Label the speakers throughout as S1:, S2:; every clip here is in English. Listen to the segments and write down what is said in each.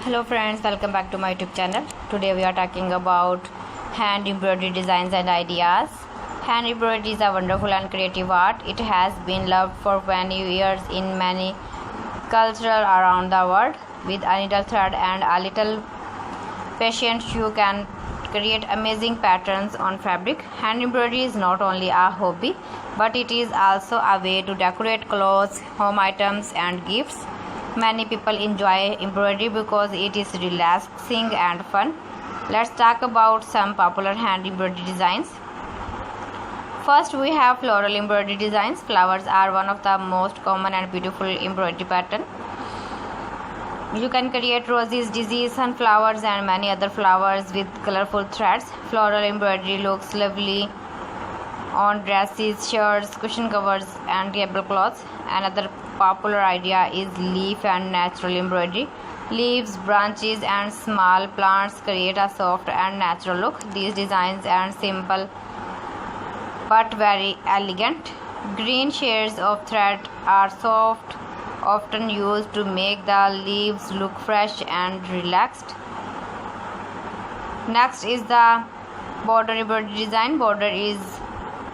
S1: Hello friends, welcome back to my YouTube channel. Today we are talking about hand embroidery designs and ideas. Hand embroidery is a wonderful and creative art. It has been loved for many years in many cultures around the world. With a needle thread and a little patience, you can create amazing patterns on fabric. Hand embroidery is not only a hobby, but it is also a way to decorate clothes, home items and gifts. Many people enjoy embroidery because it is relaxing and fun. Let's talk about some popular hand embroidery designs. First, we have floral embroidery designs. Flowers are one of the most common and beautiful embroidery pattern. You can create roses, daisies, sunflowers and many other flowers with colorful threads. Floral embroidery looks lovely on dresses, shirts, cushion covers and tablecloths. Another popular idea is leaf and natural embroidery. Leaves, branches and small plants create a soft and natural look. These designs are simple but very elegant. Green shades of thread are soft, often used to make the leaves look fresh and relaxed. Next is the border embroidery design. Border is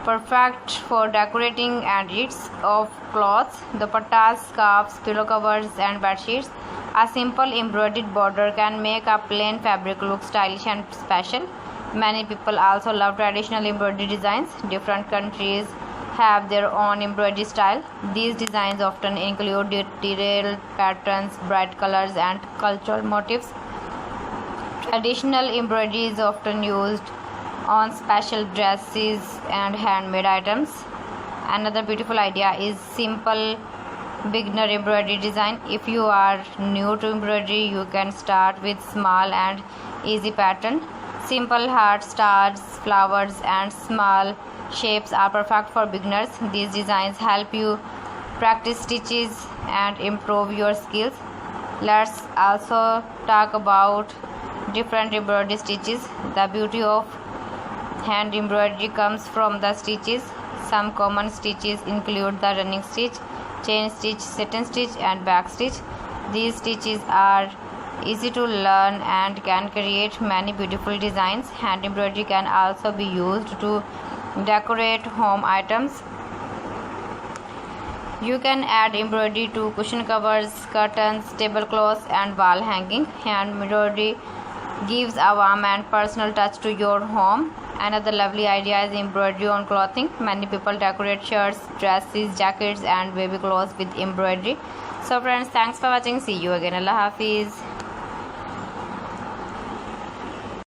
S1: perfect for decorating edges of cloths, dupattas, scarves, pillow covers and bed sheets. A simple embroidered border can make a plain fabric look stylish and special. Many people also love traditional embroidery designs. Different countries have their own embroidery style. These designs often include detailed patterns, bright colors and cultural motifs. Traditional embroidery is often used on special dresses and handmade items. Another beautiful idea is simple beginner embroidery design. If you are new to embroidery, you can start with small and easy pattern. Simple hearts, stars, flowers and small shapes are perfect for beginners. These designs help you practice stitches and improve your skills. Let's also talk about different embroidery stitches. The beauty of hand embroidery comes from the stitches. Some common stitches include the running stitch, chain stitch, satin stitch and back stitch. These stitches are easy to learn and can create many beautiful designs. Hand embroidery can also be used to decorate home items. You can add embroidery to cushion covers, curtains, tablecloths and wall hanging. Hand embroidery gives a warm and personal touch to your home. Another lovely idea is embroidery on clothing. Many people decorate shirts, dresses, jackets and baby clothes with embroidery. So friends, thanks for watching. See you again. Allah Hafiz.